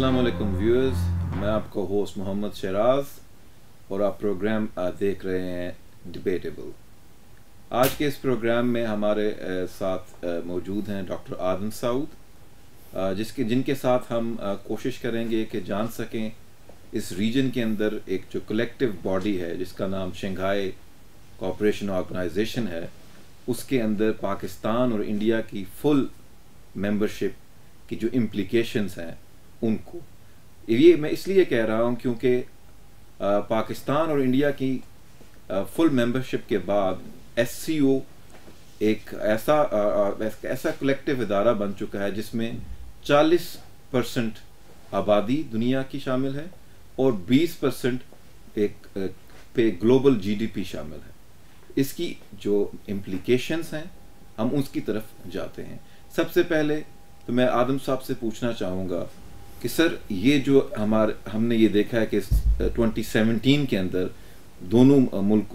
अस्सलाम वालेकुम व्यूअर्स, मैं आपका होस्ट मोहम्मद शराज और आप प्रोग्राम देख रहे हैं डिबेटेबल। आज के इस प्रोग्राम में हमारे साथ मौजूद हैं डॉक्टर आदम सऊद, जिनके साथ हम कोशिश करेंगे कि जान सकें इस रीजन के अंदर एक जो कलेक्टिव बॉडी है जिसका नाम शंघाई कोऑपरेशन ऑर्गेनाइजेशन है, उसके अंदर पाकिस्तान और इंडिया की फुल मेंबरशिप की जो इम्प्लिकेशंस हैं उनको। ये मैं इसलिए कह रहा हूँ क्योंकि पाकिस्तान और इंडिया की फुल मेंबरशिप के बाद SCO एक ऐसा कलेक्टिव इदारा बन चुका है जिसमें 40% आबादी दुनिया की शामिल है और 20% एक पे ग्लोबल GDP शामिल है। इसकी जो इम्प्लिकेशंस हैं हम उसकी तरफ जाते हैं। सबसे पहले तो मैं आदम साहब से पूछना चाहूँगा कि सर, ये जो हमने ये देखा है कि 2017 के अंदर दोनों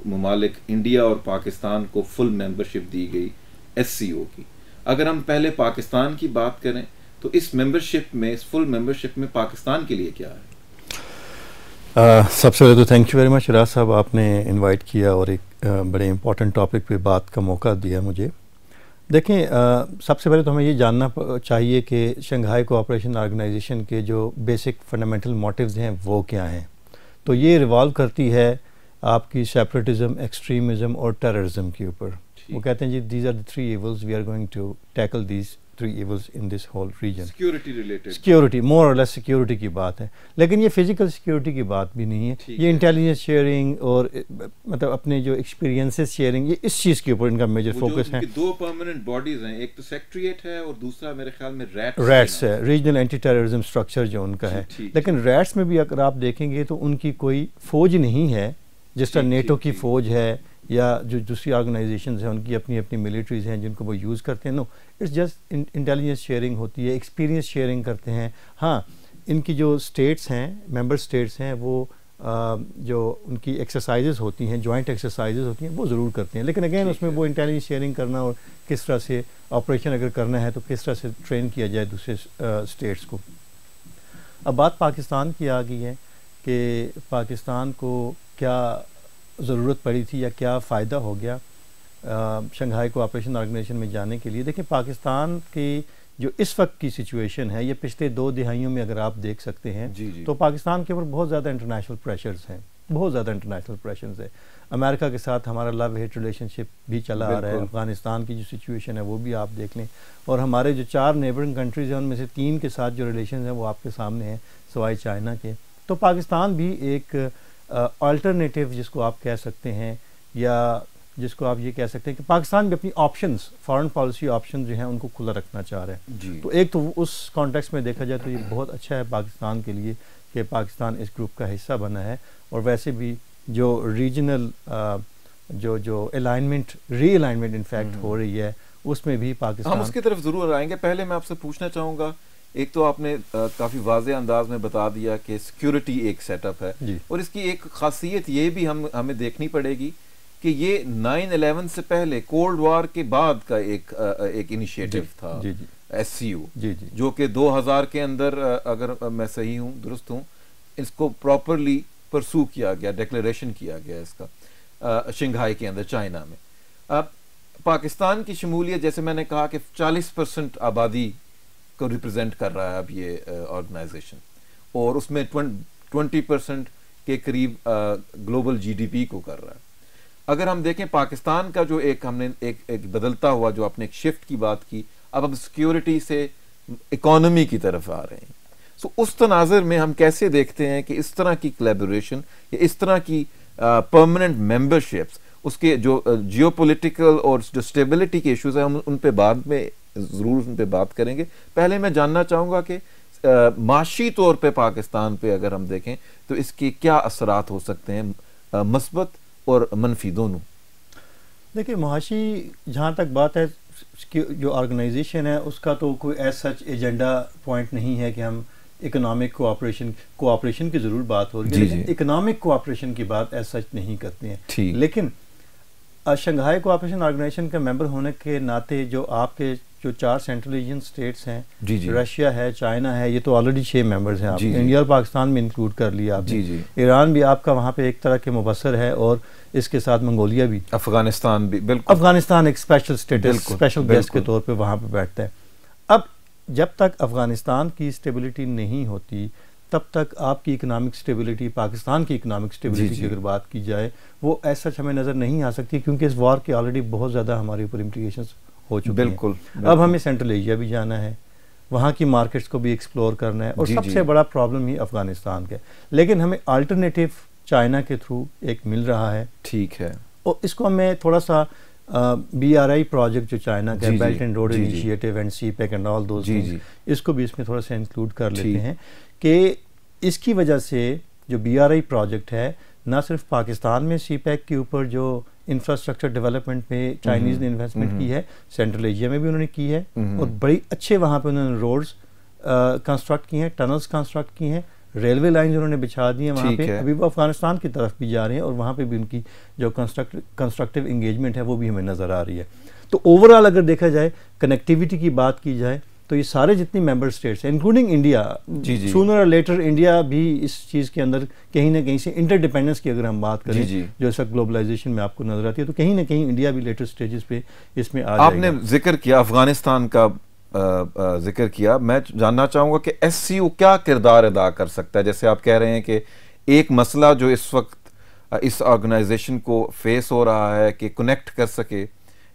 ममालिक इंडिया और पाकिस्तान को फुल मेंबरशिप दी गई SCO की। अगर हम पहले पाकिस्तान की बात करें तो इस मेंबरशिप में, इस फुल मेंबरशिप में पाकिस्तान के लिए क्या है? सबसे पहले तो थैंक यू वेरी मच राज साहब, आपने इनवाइट किया और एक बड़े इम्पोर्टेंट टॉपिक पे बात का मौका दिया मुझे। देखें, सबसे पहले तो हमें ये जानना चाहिए कि शंघाई कोऑपरेशन ऑर्गेनाइजेशन के जो बेसिक फंडामेंटल मोटिव्स हैं वो क्या हैं। तो ये रिवॉल्व करती है आपकी सेपरेटिज्म, एक्सट्रीमिज्म और टेररिज्म के ऊपर। वो कहते हैं जी these are the three evils, we are going to tackle these three evils in this whole region. Security related, security, more और लेस सिक्योरिटी की बात है, लेकिन ये फिजिकल सिक्योरिटी की बात भी नहीं है। ये इंटेलिजेंस शेयरिंग और मतलब अपने जो एक्सपीरियंसेस शेयरिंग, ये इस चीज़ के ऊपर इनका मेजर फोकस है। दो परमानेंट बॉडीज हैं, एक तो सेक्रेटेरिएट है और दूसरा मेरे ख्याल में रैट्स है, रीजनल एंटी टेररिज्म स्ट्रक्चर जो उनका है। लेकिन रैट्स में भी अगर आप देखेंगे तो उनकी कोई फौज नहीं है जिस तरह नेटो की फौज है या जो दूसरी ऑर्गेनाइजेशंस हैं उनकी अपनी अपनी मिलिट्रीज हैं जिनको वो यूज़ करते हैं। No, it's just intelligence sharing होती है, एक्सपीरियंस शेयरिंग करते हैं। हाँ, इनकी जो स्टेट्स हैं, मेंबर स्टेट्स हैं, वो जो उनकी एक्सरसाइजेज होती हैं, जॉइंट एक्सरसाइजेज होती हैं, वो ज़रूर करते हैं। लेकिन अगेन उसमें वो इंटेलिजेंस शेयरिंग करना और किस तरह से ऑपरेशन अगर करना है तो किस तरह से ट्रेन किया जाए दूसरे स्टेट्स को। अब बात पाकिस्तान की आ गई है कि पाकिस्तान को क्या ज़रूरत पड़ी थी या क्या फ़ायदा हो गया शंघाई कोऑपरेशन ऑर्गेनाइजेशन में जाने के लिए। देखिए, पाकिस्तान की जो इस वक्त की सिचुएशन है, ये पिछले 2 दिहाइयों में अगर आप देख सकते हैं जी। तो पाकिस्तान के ऊपर बहुत ज़्यादा इंटरनेशनल प्रेशर्स हैं, बहुत ज़्यादा इंटरनेशनल प्रेशर्स है। अमेरिका के साथ हमारा लव हेट रिलेशनशिप भी चला आ रहा है। अफ़गानिस्तान की जो सिचुएशन है वो भी आप देख लें, और हमारे जो 4 नेबरिंग कंट्रीज़ हैं उनमें से 3 के साथ जो रिलेशन हैं वो आपके सामने हैं सवाए चाइना के। तो पाकिस्तान भी एक अल्टरनेटिव जिसको आप कह सकते हैं, या जिसको आप ये कह सकते हैं कि पाकिस्तान भी अपनी ऑप्शंस, फॉरेन पॉलिसी ऑप्शन जो हैं उनको खुला रखना चाह रहा है। तो एक तो उस कॉन्टेक्स्ट में देखा जाए तो ये बहुत अच्छा है पाकिस्तान के लिए कि पाकिस्तान इस ग्रुप का हिस्सा बना है। और वैसे भी जो रीजनल जो अलाइनमेंट, रीअलाइनमेंट इनफैक्ट हो रही है, उसमें भी पाकिस्तान, हम उसकी तरफ ज़रूर आएंगे। पहले मैं आपसे पूछना चाहूँगा, एक तो आपने काफ़ी वाज़े अंदाज में बता दिया कि सिक्योरिटी एक सेटअप है और इसकी एक खासियत ये भी हमें देखनी पड़ेगी कि ये 9/11 से पहले कोल्ड वार के बाद का एक इनिशिएटिव था SCO, जो कि 2000 के अंदर, अगर मैं सही हूँ, दुरुस्त हूँ, इसको प्रॉपरली परसू किया गया, डिक्लेरेशन किया गया इसका शंघाई के अंदर, चाइना में। अब पाकिस्तान की शमूलियत, जैसे मैंने कहा कि 40% आबादी को रिप्रेजेंट कर रहा है अब ये ऑर्गेनाइजेशन, और उसमें 20% के करीब ग्लोबल GDP को कर रहा है। अगर हम देखें पाकिस्तान का जो हमने एक बदलता हुआ, जो आपने एक शिफ्ट की बात की, अब हम सिक्योरिटी से इकोनॉमी की तरफ आ रहे हैं। सो उस तनाज़ुर में हम कैसे देखते हैं कि इस तरह की कोलैबोरेशन या इस तरह की परमानेंट मेंबरशिप्स, उसके जो जियोपॉलिटिकल और जो स्टेबिलिटी के इश्यूज हैं, हम उन पे बाद में ज़रूर उन पे बात करेंगे। पहले मैं जानना चाहूँगा कि माशी तौर पे पाकिस्तान पे अगर हम देखें तो इसके क्या असरात हो सकते हैं, मस्बत और मनफी दोनों। देखिए, मुआशी जहाँ तक बात है, जो ऑर्गेनाइजेशन है उसका तो कोई एज सच एजेंडा पॉइंट नहीं है कि हम इकोनॉमिक कोऑपरेशन की ज़रूर बात हो रही है, लेकिन इकोनॉमिक कोऑपरेशन की बात एज सच नहीं करते हैं। लेकिन शंघाई कोऑपरेशन ऑर्गेनाइजेशन का मेंबर होने के नाते जो आपके जो 4 सेंट्रल एशियन स्टेट्स हैं, जी जी, रशिया है, चाइना है, ये तो ऑलरेडी 6 मेंबर्स हैं, आप जी, इंडिया और पाकिस्तान में इंक्लूड कर लिया आपने। जी जी, ईरान भी आपका वहाँ पे एक तरह के मुबसर है, और इसके साथ मंगोलिया भी, अफगानिस्तान भी, बिल्कुल अफगानिस्तान एक स्पेशल स्टेटस, स्पेशल गेस्ट के बिल्कुल। तौर पे वहाँ पे बैठता है। अब जब तक अफगानिस्तान की स्टेबिलिटी नहीं होती तब तक आपकी इकोनॉमिक स्टेबिलिटी, पाकिस्तान की इकोनॉमिक स्टेबिलिटी की अगर बात की जाए, वो ऐसा हमें नज़र नहीं आ सकती, क्योंकि इस वॉर के ऑलरेडी बहुत ज़्यादा हमारे ऊपर इम्प्लीकेशंस हो चुके हैं। बिल्कुल। अब हमें सेंट्रल एशिया भी जाना है, वहाँ की मार्केट्स को भी एक्सप्लोर करना है, और सबसे बड़ा प्रॉब्लम ही अफगानिस्तान का, लेकिन हमें अल्टरनेटिव चाइना के थ्रू एक मिल रहा है। ठीक है, और इसको मैं थोड़ा सा BRI प्रोजेक्ट जो चाइना का belt and road initiative and CPEC and all those things, इसको भी इसमें थोड़ा सा इंक्लूड कर लेते हैं कि इसकी वजह से जो BRI प्रोजेक्ट है, ना सिर्फ पाकिस्तान में CPEC के ऊपर जो इंफ्रास्ट्रक्चर डेवलपमेंट पे चाइनीज़ ने इन्वेस्टमेंट की है, सेंट्रल एशिया में भी उन्होंने की है, और बड़ी अच्छे वहाँ पे उन्होंने रोड्स कंस्ट्रक्ट की हैं, टनल्स कंस्ट्रक्ट की हैं, रेलवे लाइन उन्होंने बिछा दी है वहाँ पे। अभी वो अफगानिस्तान की तरफ भी जा रहे हैं, और वहाँ पे भी उनकी जो कंस्ट्रक्टिव इंगेजमेंट है वो भी हमें नज़र आ रही है। तो ओवरऑल अगर देखा जाए, कनेक्टिविटी की बात की जाए, तो ये सारे जितनी मेंबर स्टेट्स हैं इंक्लूडिंग इंडिया, सूनर और लेटर इंडिया भी इस चीज़ के अंदर कहीं ना कहीं से इंटरडिपेंडेंस की अगर हम बात करें, जो इस वक्त ग्लोबलाइजेशन में आपको नजर आती है, तो कहीं ना कहीं इंडिया भी लेटर स्टेजेस पे इसमें आ जाएगा। आपने जिक्र किया अफगानिस्तान का, जिक्र किया, मैं जानना चाहूँगा कि SCO क्या किरदार अदा कर सकता है? जैसे आप कह रहे हैं कि एक मसला जो इस वक्त इस ऑर्गेनाइजेशन को फेस हो रहा है कि कनेक्ट कर सके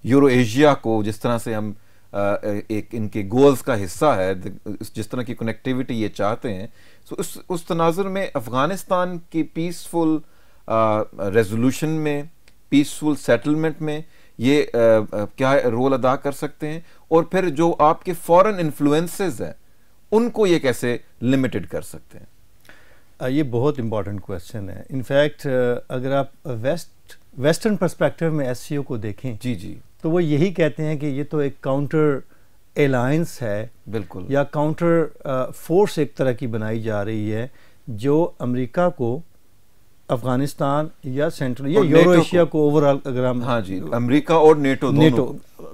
यूरो एशिया को, जिस तरह से हम एक इनके गोल्स का हिस्सा है, जिस तरह की कनेक्टिविटी ये चाहते हैं, सो उस तनाजुर में अफगानिस्तान की पीसफुल रेजोल्यूशन में, पीसफुल सेटलमेंट में ये क्या रोल अदा कर सकते हैं? और फिर जो आपके फॉरेन इन्फ्लुएंसेस हैं उनको ये कैसे लिमिटेड कर सकते हैं? ये बहुत इंपॉर्टेंट क्वेश्चन है। इनफैक्ट अगर आप वेस्टर्न पर्सपेक्टिव में SCO को देखें, जी जी, तो वो यही कहते हैं कि ये तो एक काउंटर एलायंस है, बिल्कुल, या काउंटर फोर्स एक तरह की बनाई जा रही है, जो अमेरिका को अफगानिस्तान या सेंट्रल या यूरो एशिया को ओवरऑल अगर हम, हाँ जी, अमेरिका और नेटो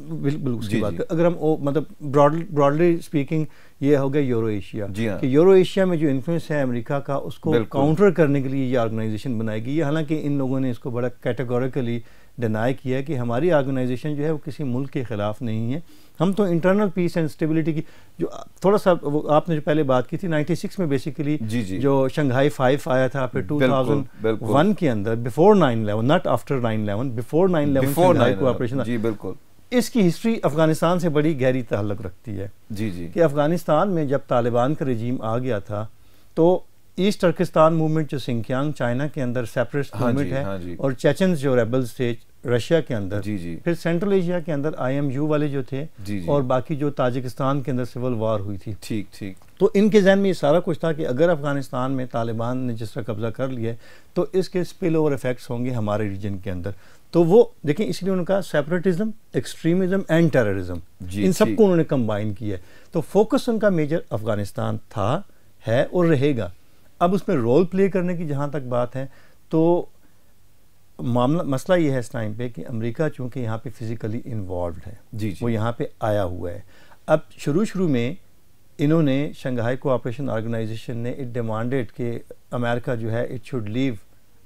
बिल्कुल उसकी बात अगर हम मतलब ब्रॉडली स्पीकिंग, ये हो गया यूरो एशिया, हाँ, कि यूरो एशिया में जो इन्फ्लुएंस है अमेरिका का, उसको काउंटर करने के लिए ये ऑर्गेनाइजेशन बनाएगी। ये हालांकि इन लोगों ने इसको बड़ा कैटेगोरिकली डिनाई किया है कि हमारी ऑर्गेनाइजेशन जो है वो किसी मुल्क के ख़िलाफ़ नहीं है, हम तो इंटरनल पीस एंड स्टेबिलिटी की, जो थोड़ा सा आपने जो पहले बात की थी 96 में बेसिकली जो शंघाई 5 आया था, फिर 2001 के अंदर, before 9/11, not after 9/11, before 9/11 Shanghai cooperation, जी बिल्कुल, इसकी हिस्ट्री अफगानिस्तान से बड़ी गहरी ताल्लुक़ रखती है। जी जी, कि अफगानिस्तान में जब तालिबान का रजीम आ गया था, तो ईस्ट टर्किस्तान मूवमेंट जो सिंकियांग चाइना के अंदर सेपरेटिस्ट मूवमेंट है, और चेचन्स जो रेबल्स थे रशिया के अंदर, फिर सेंट्रल एशिया के अंदर IMU वाले जो थे, और बाकी जो ताजिकिस्तान के अंदर सिविल वार हुई थी, ठीक ठीक, तो इनके जहन में ये सारा कुछ था कि अगर अफगानिस्तान में तालिबान ने जिस तरह कब्जा कर लिया है, तो इसके स्पिल ओवर इफेक्ट्स होंगे हमारे रीजन के अंदर। तो वो देखें, इसलिए उनका सेपरेटिज्म, एक्सट्रीमिज्म एंड टेररिज्म, इन सबको उन्होंने कंबाइन किया है। तो फोकस उनका मेजर अफगानिस्तान था, है और रहेगा। अब उसमें रोल प्ले करने की जहाँ तक बात है, तो मसला ये है इस टाइम पे कि अमेरिका चूँकि यहाँ पे फिज़िकली इन्वॉल्व है, जी, वो यहाँ पे आया हुआ है। अब शुरू में इन्होंने शंघाई कोऑपरेशन ऑर्गेनाइजेशन ने इट डिमांडेड कि अमेरिका जो है it should leave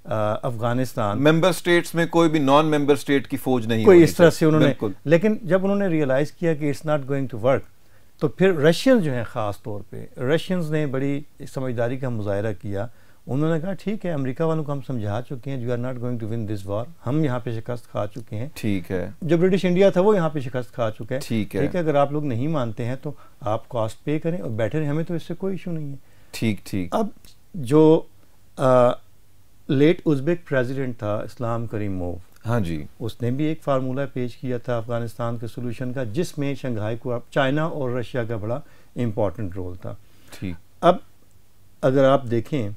Afghanistan, member states में कोई भी नॉन मेंबर स्टेट की फौज नहीं, कोई इस तरह से उन्होंने, लेकिन जब उन्होंने रियलाइज़ किया कि it's not going to work, तो फिर रशियन जो हैं ख़ास तौर पे रशियंस ने बड़ी समझदारी का मुजाहरा किया। उन्होंने कहा ठीक है, अमेरिका वालों को हम समझा चुके हैं, you are not going to win this war, हम यहाँ पे शिकस्त खा चुके हैं, ठीक है, जो ब्रिटिश इंडिया था वो यहाँ पे शिकस्त खा चुका है, ठीक है, अगर आप लोग नहीं मानते हैं तो आप कॉस्ट पे करें और बैठे रहें, हमें तो इससे कोई इशू नहीं है, ठीक ठीक। अब जो लेट उज़्बेक प्रेसिडेंट था इस्लाम करीमोव, हाँ जी, उसने भी एक फार्मूला पेश किया था अफगानिस्तान के सोल्यूशन का, जिसमें शंघाई को चाइना और रशिया का बड़ा इम्पॉर्टेंट रोल था, ठीक। अब अगर आप देखें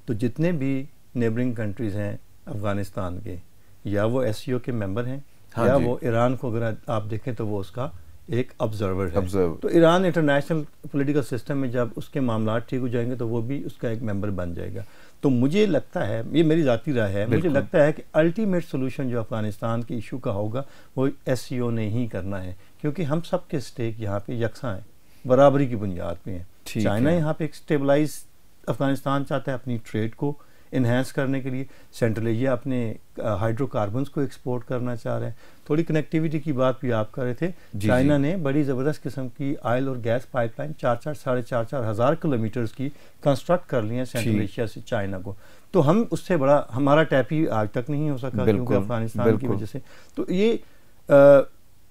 तो जितने भी नेबरिंग कंट्रीज़ हैं अफ़गानिस्तान के, या वो SCO के मेंबर हैं, हाँ, या वो ईरान को अगर आप देखें तो वो उसका एक ऑब्जर्वर है। तो ईरान इंटरनेशनल पॉलिटिकल सिस्टम में जब उसके मामला ठीक हो जाएंगे तो वो भी उसका एक मेंबर बन जाएगा। तो मुझे लगता है, ये मेरी ज़ाती राय है, मुझे लगता है कि अल्टीमेट सोल्यूशन जो अफगानिस्तान के इशू का होगा वो SCO ने ही करना है, क्योंकि हम सब के स्टेक यहाँ पे यकसा हैं, बराबरी की बुनियाद पे हैं। चाइना यहाँ पे एक स्टेबलाइज अफगानिस्तान चाहता है अपनी ट्रेड को इन्हेंस करने के लिए, सेंट्रल एशिया अपने हाइड्रोकार्बन्स को एक्सपोर्ट करना चाह रहे हैं। थोड़ी कनेक्टिविटी की बात भी आप कर रहे थे, चाइना ने बड़ी ज़बरदस्त किस्म की ऑयल और गैस पाइपलाइन 4,500 हज़ार किलोमीटर्स की कंस्ट्रक्ट कर ली है सेंट्रल एशिया से चाइना को। तो हम उससे बड़ा, हमारा टैपी आज तक नहीं हो सका क्योंकि अफगानिस्तान की वजह से। तो ये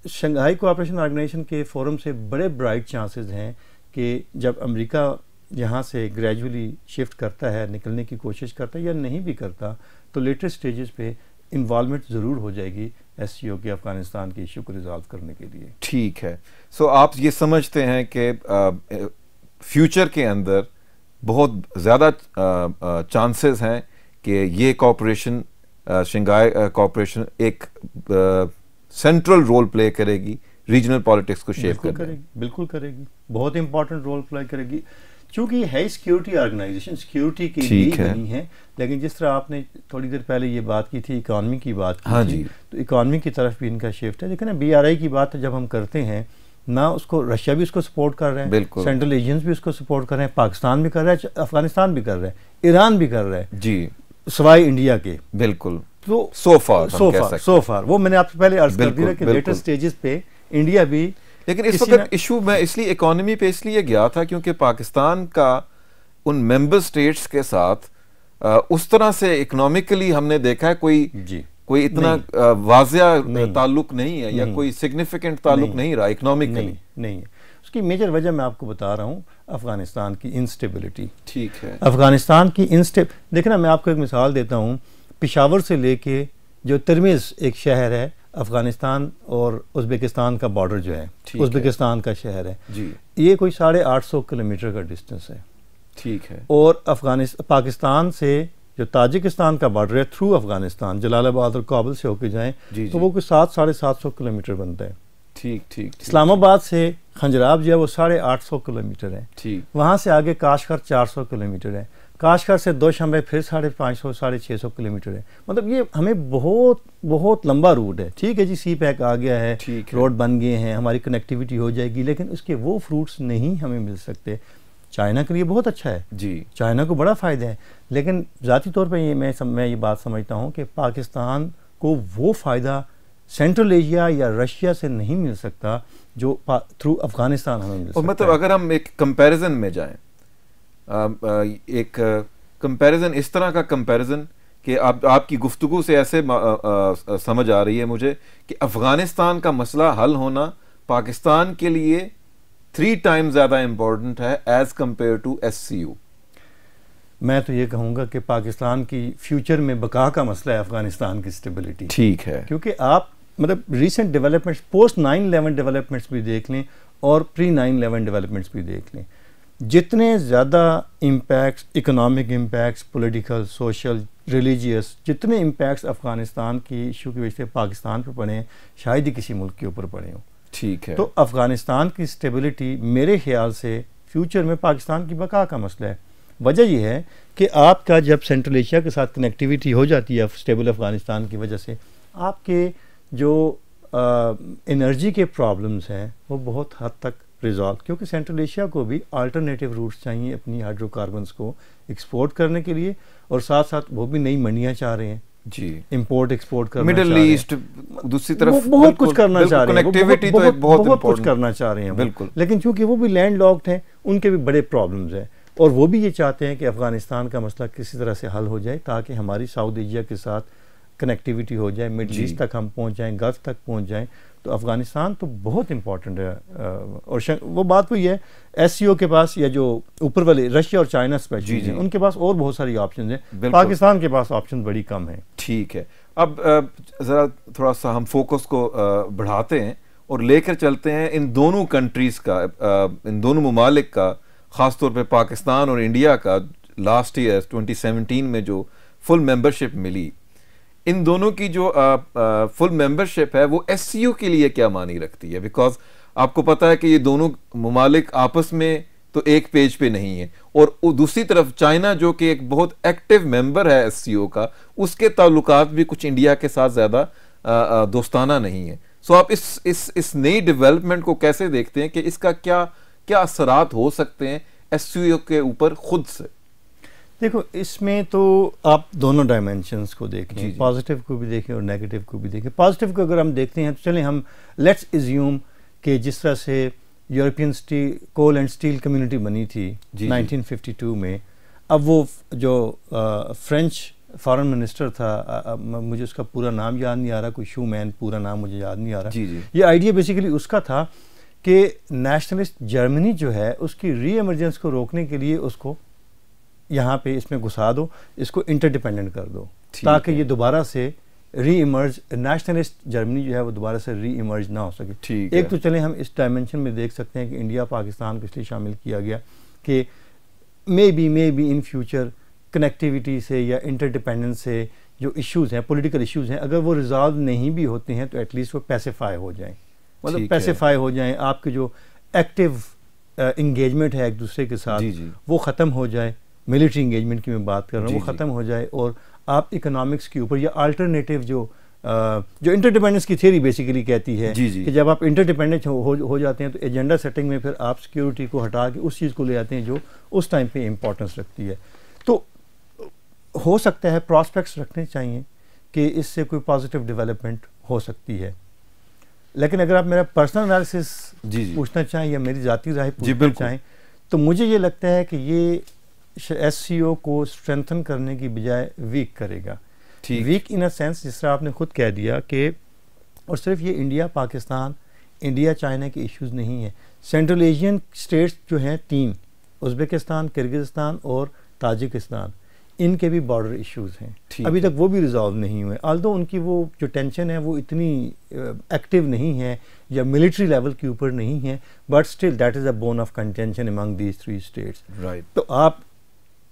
शंघाई कोऑपरेशन ऑर्गेनाइजेशन के फोरम से बड़े ब्राइट चांसेस हैं कि जब अमेरिका यहाँ से ग्रेजुअली शिफ्ट करता है, निकलने की कोशिश करता है या नहीं भी करता, तो लेटेस्ट स्टेजेस पे इन्वॉल्वमेंट ज़रूर हो जाएगी SCO के अफगानिस्तान के इशू को रिजॉल्व करने के लिए। ठीक है। सो आप ये समझते हैं कि फ्यूचर के अंदर बहुत ज़्यादा चांसेस हैं कि ये कॉपरेशन, शंघाई कॉपरेशन एक सेंट्रल रोल प्ले करेगी रीजनल पॉलिटिक्स को शेप करने में? बिल्कुल करेगी, बहुत इंपॉर्टेंट रोल प्ले करेगी, चूँकि है सिक्योरिटी ऑर्गेनाइजेशन, सिक्योरिटी के लिए बनी है। लेकिन जिस तरह आपने थोड़ी देर पहले ये बात की थी, इकॉनमी की बात की थी, तो इकॉनमी की तरफ भी इनका शिफ्ट है। लेकिन BRI की बात जब हम करते हैं ना, उसको रशिया भी उसको सपोर्ट कर रहे हैं, सेंट्रल एशियंस भी उसको सपोर्ट कर रहे हैं, पाकिस्तान भी कर रहा है, अफगानिस्तान भी कर रहा है, ईरान भी कर रहा है जी, सवाई इंडिया के। बिल्कुल। तो सो फार वो मैंने आपसे पहले अर्ज कर दिया कि लेटेस्ट स्टेजेस पे इंडिया भी। लेकिन इस वक्त इशू मैं इसलिए इकोनॉमी पे इसलिए गया था क्योंकि पाकिस्तान का उन मेंबर स्टेट्स के साथ उस तरह से इकोनॉमिकली हमने देखा है कोई इतना वाज़िया ताल्लुक नहीं है, या कोई सिग्निफिकेंट ताल्लुक नहीं रहा इकोनॉमिकली। नहीं है। उसकी मेजर वजह मैं आपको बता रहा हूँ, अफगानिस्तान की इंस्टेबिलिटी। ठीक है। अफगानिस्तान की देखना, मैं आपको एक मिसाल देता हूँ, पेशावर से लेके जो तिरमिज़ एक शहर है, अफगानिस्तान और उज़्बेकिस्तान का बॉर्डर जो है, उज़्बेकिस्तान का शहर है जी, ये कोई 850 किलोमीटर का डिस्टेंस है। ठीक है। और पाकिस्तान से जो ताजिकिस्तान का बॉर्डर है थ्रू अफगानिस्तान, जलालाबाद और काबुल से होके जाएं तो वो कोई 700-750 किलोमीटर बनता है। ठीक। इस्लामाबाद से खंजराब जो है वो 850 किलोमीटर है। ठीक। वहाँ से आगे काशगर 400 किलोमीटर है, काशगर से दोशंबे फिर 550-650 किलोमीटर है। मतलब ये हमें बहुत लंबा रूट है। ठीक है जी, सी पैक आ गया है, रोड बन गए हैं, हमारी कनेक्टिविटी हो जाएगी, लेकिन उसके वो फ्रूट्स नहीं हमें मिल सकते। चाइना के लिए बहुत अच्छा है जी, चाइना को बड़ा फ़ायदा है, लेकिन ज़ाती तौर पे मैं ये बात समझता हूँ कि पाकिस्तान को वो फ़ायदा सेंट्रल एशिया या रशिया से नहीं मिल सकता जो थ्रू अफगानिस्तान हमें मिल सकता है। मतलब अगर हम एक कंपैरिजन में जाएं, एक कंपैरिजन इस तरह का कंपैरिजन कि आपकी गुफ्तगू से ऐसे समझ आ रही है मुझे कि अफगानिस्तान का मसला हल होना पाकिस्तान के लिए 3 टाइम्स ज़्यादा इम्पोर्टेंट है एज कंपेयर टू SCO। मैं तो ये कहूँगा कि पाकिस्तान की फ्यूचर में बका का मसला है अफगानिस्तान की स्टेबिलिटी। ठीक है, क्योंकि आप मतलब रिसेंट डेवलपमेंट्स, पोस्ट 9/11 डेवलपमेंट्स भी देख लें और प्री 9/11 डेवलपमेंट्स भी देख लें, जितने ज़्यादा impacts, economic impacts, political, social, religious, जितने इम्पैक्ट्स अफगानिस्तान की इशू की वजह से पाकिस्तान पर पड़े हैं, शायद ही किसी मुल्क के ऊपर पड़े हों। ठीक है। तो अफगानिस्तान की स्टेबिलिटी मेरे ख्याल से फ्यूचर में पाकिस्तान की बका का मसला है। वजह यह है कि आपका जब सेंट्रल एशिया के साथ कनेक्टिविटी हो जाती है स्टेबल अफगानिस्तान की वजह से, आपके जो एनर्जी के प्रॉब्लम्स हैं वो बहुत हद तक रिजॉल्व, क्योंकि सेंट्रल एशिया को भी अल्टरनेटिव रूट्स चाहिए अपनी हाइड्रोकार्बन्स को एक्सपोर्ट करने के लिए, और साथ साथ वो भी नई मंडियाँ चाह रहे हैं जी, इंपोर्ट एक्सपोर्ट करना, मिडिल ईस्ट दूसरी तरफ बहुत कुछ करना चाह रहे हैं, कनेक्टिविटी तो एक बहुत कुछ करना चाह रहे हैं बिल्कुल, लेकिन चूंकि वो भी लैंड लॉक्ड हैं, उनके भी बड़े प्रॉब्लम्स हैं, और वो भी ये चाहते हैं कि अफगानिस्तान का मसला किसी तरह से हल हो जाए ताकि हमारी साउथ एशिया के साथ कनेक्टिविटी हो जाए, मिडिल ईस्ट तक हम पहुंच जाएं, गल्फ तक पहुंच जाएं। तो अफगानिस्तान तो बहुत इंपॉर्टेंट है, और वो बात वही है, SCO के पास या जो ऊपर वाले रशिया और चाइना स्पेशली हैं, उनके पास और बहुत सारी ऑप्शन हैं, पाकिस्तान के पास ऑप्शन बड़ी कम है। ठीक है, अब ज़रा थोड़ा सा हम फोकस को बढ़ाते हैं और लेकर चलते हैं इन दोनों कंट्रीज़ का, इन दोनों ममालिक का, ख़ासतौर पर पाकिस्तान और इंडिया का लास्ट ईयर 2017 में जो फुल मेंबरशिप मिली, इन दोनों की जो फुल मेंबरशिप है वो एससीओ के लिए क्या मानी रखती है? बिकॉज आपको पता है कि ये दोनों ममालिक आपस में तो एक पेज पे नहीं है, और दूसरी तरफ चाइना जो कि एक बहुत एक्टिव मेंबर है एससीओ का, उसके ताल्लुकात भी कुछ इंडिया के साथ ज़्यादा दोस्ताना नहीं है। सो आप इस नई डेवलपमेंट को कैसे देखते हैं कि इसका क्या क्या असरात हो सकते हैं एससीओ के ऊपर खुद से? देखो, इसमें तो आप दोनों डायमेंशंस को देखें, पॉजिटिव को भी देखें और नेगेटिव को भी देखें। पॉजिटिव को अगर हम देखते हैं तो चलें हम लेट्स एज्यूम कि जिस तरह से European coal and steel community बनी थी 1952 में, अब वो जो फ्रेंच फॉरेन मिनिस्टर था, मुझे उसका पूरा नाम याद नहीं आ रहा, कोई शूमैन, पूरा नाम मुझे याद नहीं आ रहा। ये आइडिया बेसिकली उसका था कि नेशनलिस्ट जर्मनी जो है उसकी री एमरजेंस को रोकने के लिए उसको यहाँ पे इसमें घुसा दो, इसको इंटरडिपेंडेंट कर दो, ताकि ये दोबारा से री इमर्ज, नेशनलिस्ट जर्मनी जो है वो दोबारा से री इमर्ज ना हो सके। एक तो चले हम इस डायमेंशन में देख सकते हैं कि इंडिया पाकिस्तान को इसलिए शामिल किया गया कि may be in future connectivity से या इंटरडिपेंडेंस से जो इश्यूज़ हैं, पॉलिटिकल इश्यूज़ हैं, अगर वो रिजॉल्व नहीं भी होते हैं तो एटलीस्ट वो पैसिफाई हो जाएं, मतलब पैसिफाई हो जाएं, आपके जो एक्टिव इंगेजमेंट है एक दूसरे के साथ वो ख़त्म हो जाए, मिलिट्री इंगेजमेंट की मैं बात कर रहा हूँ, वो ख़त्म हो जाए, और आप इकोनॉमिक्स के ऊपर या अल्टरनेटिव जो इंटरडिपेंडेंस की थ्योरी बेसिकली कहती है कि जब आप इंटरडिपेंडेंट हो जाते हैं तो एजेंडा सेटिंग में फिर आप सिक्योरिटी को हटा के उस चीज़ को ले आते हैं जो उस टाइम पे इम्पोर्टेंस रखती है। तो हो सकता है प्रॉस्पेक्ट्स रखने चाहिए कि इससे कोई पॉजिटिव डेवलपमेंट हो सकती है, लेकिन अगर आप मेरा पर्सनल एनालिसिस पूछना चाहें या मेरी ज़ाती राय पूछना चाहें तो मुझे ये लगता है कि ये एससीओ को स्ट्रेंथन करने की बजाय वीक करेगा। वीक इन अ सेंस, जिस तरह आपने खुद कह दिया कि, और सिर्फ ये इंडिया पाकिस्तान, इंडिया चाइना के इश्यूज़ नहीं है, सेंट्रल एशियन स्टेट्स जो हैं 3, उज़्बेकिस्तान, किर्गिज़स्तान और ताजिकिस्तान, इनके भी बॉर्डर इश्यूज़ हैं, अभी तक वो भी रिजॉल्व नहीं हुए। ऑल्दो उनकी वो जो टेंशन है वो इतनी एक्टिव नहीं है या मिलिट्री लेवल के ऊपर नहीं है, but still that is a bone of contention among these 3 states. तो आप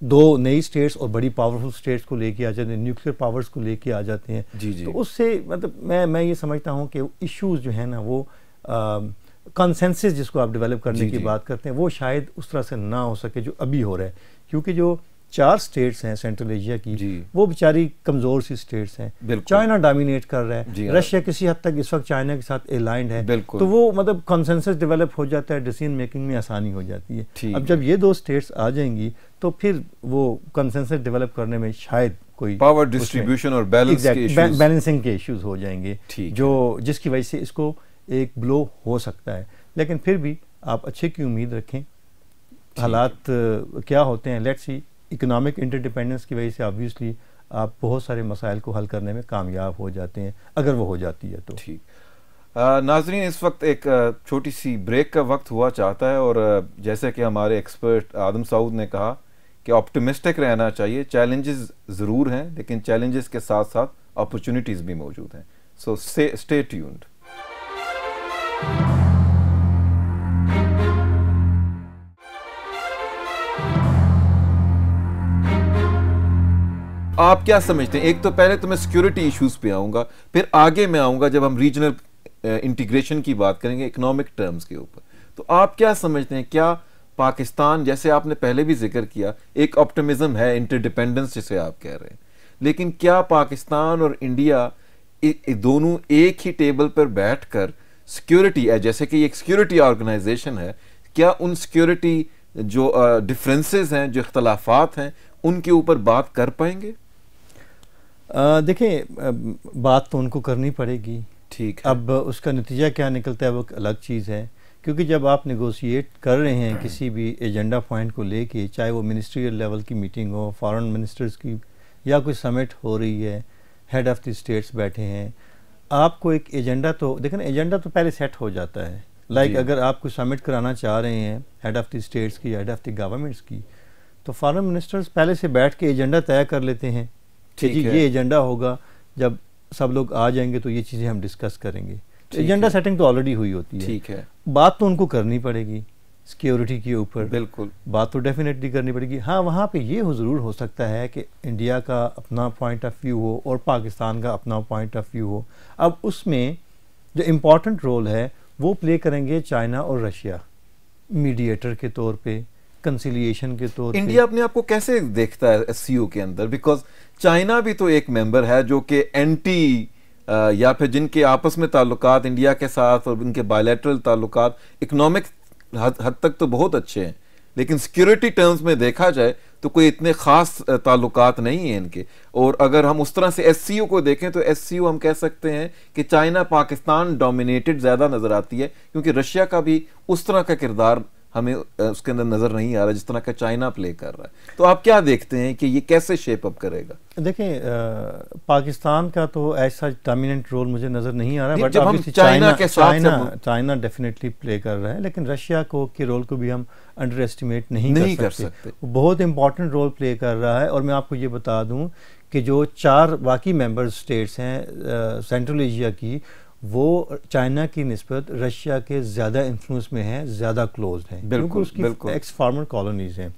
2 नई स्टेट्स और बड़ी पावरफुल स्टेट्स को लेके आ जाते हैं, न्यूक्लियर पावर्स को लेके आ जाते हैं, तो उससे मतलब मैं ये समझता हूँ कि इश्यूज़ जो है ना वो कंसेंसस जिसको आप डेवलप करने की बात करते हैं वो शायद उस तरह से ना हो सके जो अभी हो रहा है, क्योंकि जो 4 स्टेट्स हैं सेंट्रल एशिया की वो बेचारी कमज़ोर सी स्टेट्स हैं। चाइना डोमिनेट कर रहा है, रशिया किसी हद तक इस वक्त चाइना के साथ अलाइंड है, तो वो मतलब कंसेंसस डेवलप हो जाता है, डिसीजन मेकिंग में आसानी हो जाती है। अब जब ये 2 स्टेट्स आ जाएंगी तो फिर वो कंसेंसस डेवलप करने में शायद कोई पावर डिस्ट्रीब्यूशन और बैलेंसिंग के इश्यूज हो जाएंगे, जो जिसकी वजह से इसको एक ब्लो हो सकता है। लेकिन फिर भी आप अच्छे की उम्मीद रखें, हालात क्या होते हैं, लेट्स सी। इकोनॉमिक इंटरडिपेंडेंस की वजह से ऑब्वियसली आप बहुत सारे मसाइल को हल करने में कामयाब हो जाते हैं, अगर वो हो जाती है तो। ठीक। नाज़रीन, इस वक्त एक छोटी सी ब्रेक का वक्त हुआ चाहता है, और जैसे कि हमारे एक्सपर्ट आदम सऊद ने कहा कि ऑप्टिमिस्टिक रहना चाहिए। चैलेंजेस ज़रूर हैं, लेकिन चैलेंजेस के साथ साथ अपॉर्चुनिटीज़ भी मौजूद हैं। So stay tuned. आप क्या समझते हैं? एक तो पहले तो मैं सिक्योरिटी इश्यूज पे आऊँगा, फिर आगे मैं आऊँगा जब हम रीजनल इंटीग्रेशन की बात करेंगे इकोनॉमिक टर्म्स के ऊपर। तो आप क्या समझते हैं, क्या पाकिस्तान, जैसे आपने पहले भी जिक्र किया, एक ऑप्टिमिज्म है, इंटरडिपेंडेंस जिसे आप कह रहे हैं, लेकिन क्या पाकिस्तान और इंडिया दोनों एक ही टेबल पर बैठकर सिक्योरिटी, जैसे कि एक सिक्योरिटी ऑर्गेनाइजेशन है, क्या उन सिक्योरिटी जो डिफरेंसेस हैं, जो इख्तलाफात हैं, उनके ऊपर बात कर पाएंगे? देखिए, बात तो उनको करनी पड़ेगी। ठीक है। अब उसका नतीजा क्या निकलता है वो अलग चीज़ है, क्योंकि जब आप नेगोशिएट कर रहे हैं किसी भी एजेंडा पॉइंट को लेके, चाहे वो मिनिस्ट्रियल लेवल की मीटिंग हो, फॉरेन मिनिस्टर्स की, या कोई समिट हो रही है, हेड ऑफ़ द स्टेट्स बैठे हैं, आपको एक एजेंडा तो देखें, एजेंडा तो पहले सेट हो जाता है। लाइक अगर आप कोई समिट कराना चाह रहे हैं हेड ऑफ़ द स्टेट्स की, हेड ऑफ़ द गवर्नमेंट्स की, तो फॉरेन मिनिस्टर्स पहले से बैठ के एजेंडा तय कर लेते हैं कि जी ये एजेंडा होगा, जब सब लोग आ जाएंगे तो ये चीज़ें हम डिस्कस करेंगे। तो एजेंडा सेटिंग तो ऑलरेडी हुई होती है। ठीक है। बात तो उनको करनी पड़ेगी, सिक्योरिटी के ऊपर बिल्कुल बात तो डेफिनेटली करनी पड़ेगी। हाँ, वहाँ पे ये ज़रूर हो सकता है कि इंडिया का अपना पॉइंट ऑफ व्यू हो और पाकिस्तान का अपना पॉइंट ऑफ व्यू हो। अब उसमें जो इम्पॉर्टेंट रोल है वो प्ले करेंगे चाइना और रशिया, मीडिएटर के तौर पे, कंसिलिएशन के तौर पे। इंडिया अपने आप को कैसे देखता है एससीओ के अंदर? बिकॉज चाइना भी तो एक मेंबर है जो कि एंटी या फिर जिनके आपस में ताल्लुकात इंडिया के साथ और उनके बायलैटरल ताल्लुकात इकोनॉमिक हद तक तो बहुत अच्छे हैं, लेकिन सिक्योरिटी टर्म्स में देखा जाए तो कोई इतने खास ताल्लुकात नहीं है इनके। और अगर हम उस तरह से एससीओ को देखें तो एससीओ हम कह सकते हैं कि चाइना पाकिस्तान डोमिनेटेड ज़्यादा नज़र आती है, क्योंकि रशिया का भी उस तरह का किरदार हमें उसके अंदर नज़र नहीं आ रहा जिस तरह का चाइना प्ले कर रहा है। तो आप क्या देखते हैं कि ये कैसे शेप अप करेगा? देखें, पाकिस्तान का तो ऐसा डोमिनेंट रोल मुझे नज़र नहीं आ रहा, बट जब हम चाइना के साथ चाइना डेफिनेटली प्ले कर रहा है, लेकिन रशिया के रोल को भी हम अंडर एस्टिमेट नहीं कर सकते। वो बहुत इंपॉर्टेंट रोल प्ले कर रहा है। और मैं आपको ये बता दूं कि जो 4 बाकी मेंबर स्टेट्स हैं सेंट्रल एशिया की, वो चाइना की निस्बत रशिया के ज़्यादा इन्फ्लुएंस में है, ज़्यादा क्लोज हैं, क्योंकि उसकी एक्स फार्मर कॉलोनीज़ हैं।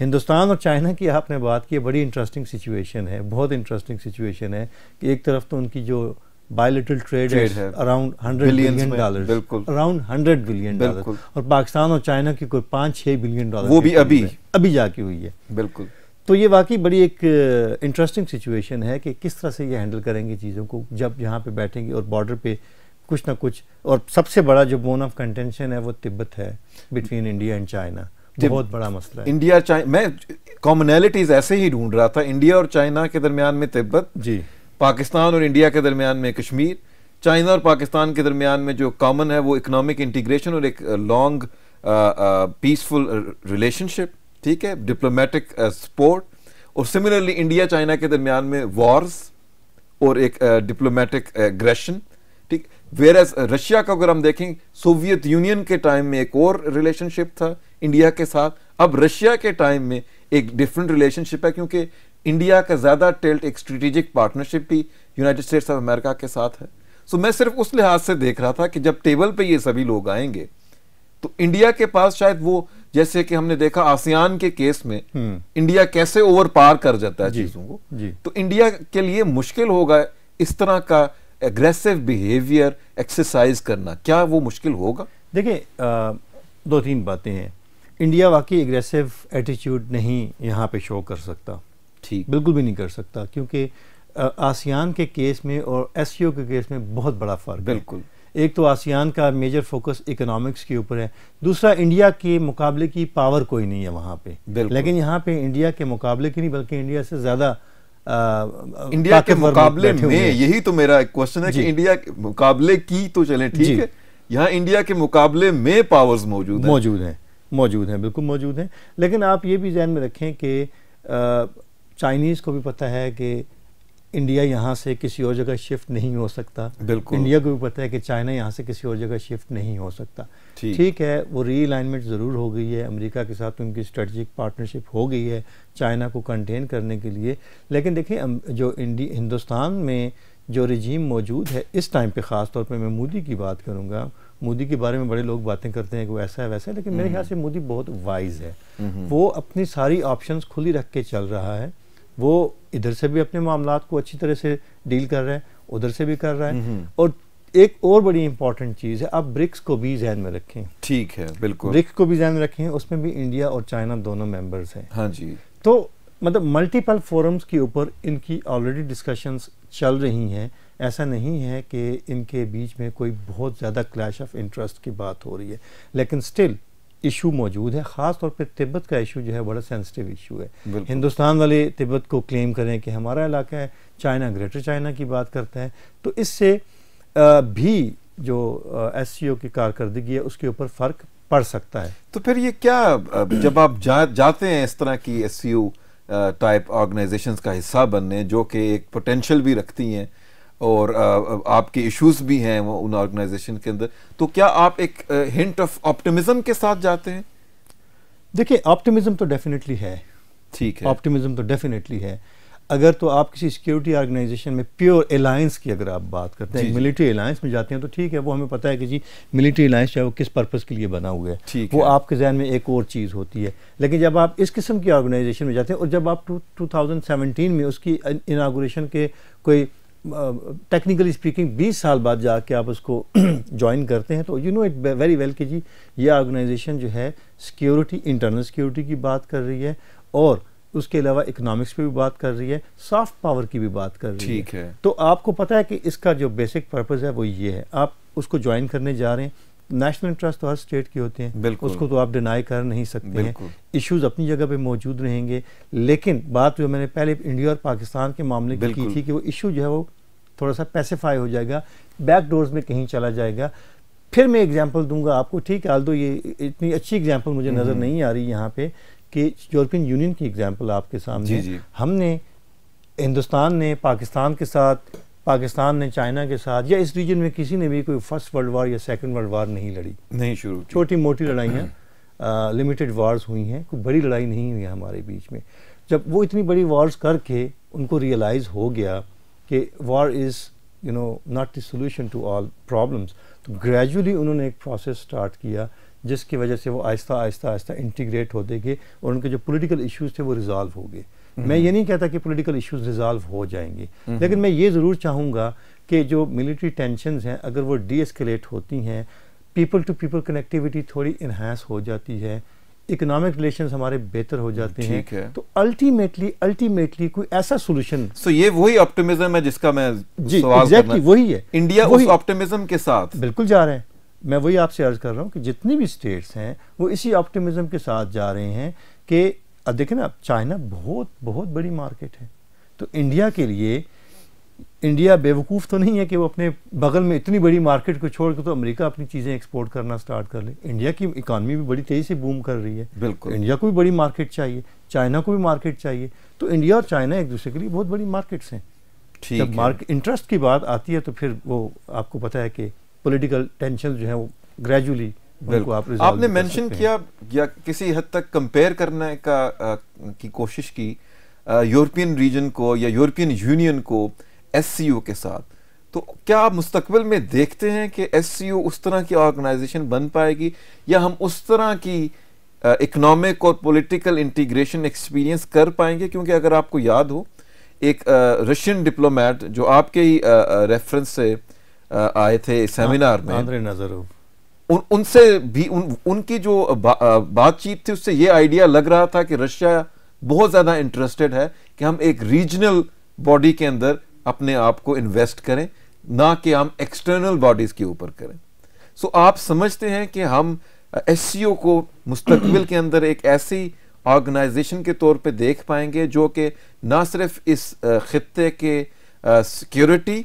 हिंदुस्तान और चाइना की आपने बात की, बड़ी इंटरेस्टिंग सिचुएशन है, बहुत इंटरेस्टिंग सिचुएशन है कि एक तरफ तो उनकी जो बायलैटरल ट्रेड है अराउंड $100 बिलियन, अराउंड $100 बिलियन, और पाकिस्तान और चाइना की कोई $5-6 बिलियन वो भी अभी जाके हुई है। बिल्कुल। तो ये वाकई बड़ी एक इंटरेस्टिंग सिचुएशन है कि किस तरह से ये हैंडल करेंगे चीज़ों को जब यहाँ पे बैठेंगे और बॉर्डर पे कुछ ना कुछ। और सबसे बड़ा जो बोन ऑफ कंटेंशन है वो तिब्बत है, बिटवीन इंडिया एंड चाइना, बहुत बड़ा मसला है। इंडिया चाइना, मैं कॉमनैलिटीज ऐसे ही ढूंढ रहा था, इंडिया और चाइना के दरमियान में तिब्बत जी, पाकिस्तान और इंडिया के दरमियान में कश्मीर, चाइना और पाकिस्तान के दरमियान में जो कॉमन है वो इकोनॉमिक इंटीग्रेशन और एक लॉन्ग पीसफुल रिलेशनशिप, ठीक है, डिप्लोमेटिक सपोर्ट। और सिमिलरली इंडिया चाइना के दरमियान में वॉर्स और एक डिप्लोमेटिक एग्रेशन, ठीक। वेयरएज रशिया का अगर हम देखें, सोवियत यूनियन के टाइम में एक और रिलेशनशिप था इंडिया के साथ, अब रशिया के टाइम में एक डिफरेंट रिलेशनशिप है, क्योंकि इंडिया का ज़्यादा टिल्ट एक स्ट्रेटेजिक पार्टनरशिप भी यूनाइटेड स्टेट्स ऑफ अमेरिका के साथ है। सो मैं सिर्फ उस लिहाज से देख रहा था कि जब टेबल पे ये सभी लोग आएंगे तो इंडिया के पास शायद वो, जैसे कि हमने देखा आसियान के केस में इंडिया कैसे ओवर पार कर जाता है चीजों को, तो इंडिया के लिए मुश्किल होगा इस तरह का एग्रेसिव बिहेवियर एक्सरसाइज करना। क्या वो मुश्किल होगा? देखिए, 2-3 बातें हैं। इंडिया वाकई एग्रेसिव एटीट्यूड नहीं यहाँ पे शो कर सकता, ठीक, बिल्कुल भी नहीं कर सकता, क्योंकि आसियान के केस में और एससीओ के केस में बहुत बड़ा फर्क है। बिल्कुल। एक तो आसियान का मेजर फोकस इकोनॉमिक्स के ऊपर है, दूसरा इंडिया के मुकाबले की पावर कोई नहीं है वहाँ पे, लेकिन यहाँ पे इंडिया के मुकाबले की नहीं बल्कि इंडिया से ज़्यादा इंडिया के मुकाबले में, यही तो मेरा क्वेश्चन है कि इंडिया के मुकाबले की तो चले, ठीक है, यहाँ इंडिया के मुकाबले में पावर्स मौजूद हैं, बिल्कुल मौजूद हैं। लेकिन आप ये भी ध्यान में रखें कि चाइनीज़ को भी पता है कि इंडिया यहाँ से किसी और जगह शिफ्ट नहीं हो सकता, बिल्कुल। इंडिया को भी पता है कि चाइना यहाँ से किसी और जगह शिफ्ट नहीं हो सकता, ठीक है। वो रीअलाइनमेंट ज़रूर हो गई है, अमेरिका के साथ उनकी स्ट्रेटजिक पार्टनरशिप हो गई है चाइना को कंटेन करने के लिए। लेकिन देखिए, जो हिंदुस्तान में जो रजीम मौजूद है इस टाइम पे, ख़ास तौर पे मैं मोदी की बात करूँगा, मोदी के बारे में बड़े लोग बातें करते हैं कि वो ऐसा है वैसा है, लेकिन मेरे ख्याल से मोदी बहुत वाइज है, वो अपनी सारी ऑप्शंस खुली रख के चल रहा है। वो इधर से भी अपने मामलात को अच्छी तरह से डील कर रहा है, उधर से भी कर रहा है। और एक और बड़ी इंपॉर्टेंट चीज़ है, आप ब्रिक्स को भी ध्यान में रखें, ठीक है, बिल्कुल, ब्रिक्स को भी ध्यान में रखें, उसमें भी इंडिया और चाइना दोनों मेंबर्स हैं। हाँ जी। तो मतलब मल्टीपल फोरम्स के ऊपर इनकी ऑलरेडी डिस्कशंस चल रही हैं, ऐसा नहीं है कि इनके बीच में कोई बहुत ज़्यादा क्लैश ऑफ इंटरेस्ट की बात हो रही है, लेकिन स्टिल इशू मौजूद है। ख़ास तौर पे तिब्बत का इशू जो है बड़ा सेंसिटिव इशू है। हिंदुस्तान वाले तिब्बत को क्लेम करें कि हमारा इलाका है, चाइना ग्रेटर चाइना की बात करता है, तो इससे भी जो एससीओ की कारकर्दगी है उसके ऊपर फ़र्क पड़ सकता है। तो फिर ये क्या, जब आप जाते हैं इस तरह की एससीओ टाइप ऑर्गेनाइजेशंस का हिस्सा बनने, जो कि एक पोटेंशियल भी रखती हैं और आपके इश्यूज भी हैं वो उन ऑर्गेनाइजेशन के अंदर, तो क्या आप एक हिंट ऑफ ऑप्टिमिज्म के साथ जाते हैं? देखिए, ऑप्टिमिज्म तो डेफिनेटली है, ठीक है, ऑप्टिमिज्म तो डेफिनेटली है। अगर तो आप किसी सिक्योरिटी ऑर्गेनाइजेशन में प्योर अलायंस की अगर आप बात करते हैं, मिलिट्री अलायंस में जाते हैं तो ठीक है, वो हमें पता है कि जी मिलिट्री अलायंस जो है वो किस पर्पज़ के लिए बना हुआ है, वो आपके जहन में एक और चीज़ होती है। लेकिन जब आप इस किस्म की ऑर्गेनाइजेशन में जाते हैं और जब आप 2017 में उसकी इनागुरेशन के कोई टेक्निकली स्पीकिंग 20 साल बाद जाके आप उसको ज्वाइन करते हैं, तो you know it very well कि जी ये ऑर्गेनाइजेशन जो है सिक्योरिटी, इंटरनल सिक्योरिटी की बात कर रही है और उसके अलावा इकोनॉमिक्स पे भी बात कर रही है, सॉफ्ट पावर की भी बात कर रही है। तो आपको पता है कि इसका जो बेसिक पर्पस है वो ये है, आप उसको ज्वाइन करने जा रहे हैं। नेशनल इंटरेस्ट तो हर स्टेट के होते हैं, उसको तो आप डिनाई कर नहीं सकते हैं, इश्यूज अपनी जगह पे मौजूद रहेंगे। लेकिन बात जो मैंने पहले इंडिया और पाकिस्तान के मामले की थी कि वो इशू जो है वो थोड़ा सा पैसिफाई हो जाएगा, बैक डोर्स में कहीं चला जाएगा। फिर मैं एग्जाम्पल दूंगा आपको, ठीक है, आल्दो ये इतनी अच्छी एग्जाम्पल मुझे नज़र नहीं आ रही यहाँ पे कि यूरोपियन यूनियन की एग्जाम्पल आपके सामने हमने हिंदुस्तान ने पाकिस्तान के साथ, पाकिस्तान ने चाइना के साथ, या इस रीजन में किसी ने भी कोई फर्स्ट वर्ल्ड वार या सेकंड वर्ल्ड वार नहीं लड़ी, नहीं शुरू, छोटी मोटी लड़ाइयाँ लिमिटेड वार्स हुई हैं, कोई बड़ी लड़ाई नहीं हुई है हमारे बीच में। जब वो इतनी बड़ी वार्स करके उनको रियलाइज़ हो गया कि war is you know not the solution to all problems, तो ग्रेजुअली उन्होंने एक प्रोसेस स्टार्ट किया जिसकी वजह से वो आहिस्ता आहिस्ता आहिस्ता इंटीग्रेट होते गए और उनके जो पॉलिटिकल इश्यूज थे वो रिजॉल्व हो गए। मैं ये नहीं कहता कि पॉलिटिकल इश्यूज रिजॉल्व हो जाएंगे, लेकिन मैं ये ज़रूर चाहूँगा कि जो मिलिट्री टेंशन्स हैं अगर वो डी एस्केलेट होती हैं, पीपल टू पीपल कनेक्टिविटी थोड़ी इन्हांस हो जाती है, इकोनॉमिक रिलेशंस हमारे बेहतर हो जाते हैं, तो अल्टीमेटली कोई ऐसा सोल्यूशन। सो ये वही ऑप्टिमिज्म है जिसका मैं जी एग्जैक्टली वही है, इंडिया उस ऑप्टिमिज्म के साथ बिल्कुल जा रहे हैं। मैं वही आपसे अर्ज कर रहा हूँ कि जितनी भी स्टेट्स हैं वो इसी ऑप्टिमिज्म के साथ जा रहे हैं कि अब देखें ना, चाइना बहुत बहुत बड़ी मार्केट है, तो इंडिया के लिए, इंडिया बेवकूफ़ तो नहीं है कि वो अपने बगल में इतनी बड़ी मार्केट को छोड़ के तो अमेरिका अपनी चीज़ें एक्सपोर्ट करना स्टार्ट कर ले। इंडिया की इकॉनमी भी बड़ी तेज़ी से बूम कर रही है, बिल्कुल इंडिया को भी बड़ी मार्केट चाहिए, चाइना को भी मार्केट चाहिए, तो इंडिया और चाइना एक दूसरे के लिए बहुत बड़ी मार्केट्स हैं। जब मार्केट इंटरेस्ट की बात आती है तो फिर वो आपको पता है कि पॉलिटिकल टेंशन जो है वो ग्रेजुअली उनको आप आपने मेंशन किया या किसी हद तक कंपेयर करने की कोशिश की यूरोपियन रीजन को या यूरोपियन यूनियन को एससीओ के साथ, तो क्या आप मुस्तकबिल में देखते हैं कि एससीओ उस तरह की ऑर्गेनाइजेशन बन पाएगी या हम उस तरह की इकोनॉमिक और पॉलिटिकल इंटीग्रेशन एक्सपीरियंस कर पाएंगे? क्योंकि अगर आपको याद हो, एक रशियन डिप्लोमेट जो आपके ही रेफरेंस से आए थे सेमिनार में, आंद्रे नज़रोव, उनसे भी उनकी जो बातचीत थी उससे ये आइडिया लग रहा था कि रशिया बहुत ज़्यादा इंटरेस्टेड है कि हम एक रीजनल बॉडी के अंदर अपने आप को इन्वेस्ट करें, ना कि हम एक्सटर्नल बॉडीज़ के ऊपर करें। सो आप समझते हैं कि हम एससीओ को मुस्तकबिल के अंदर एक ऐसी ऑर्गेनाइजेशन के तौर पे देख पाएंगे जो कि ना सिर्फ इस खित्ते के सिक्योरिटी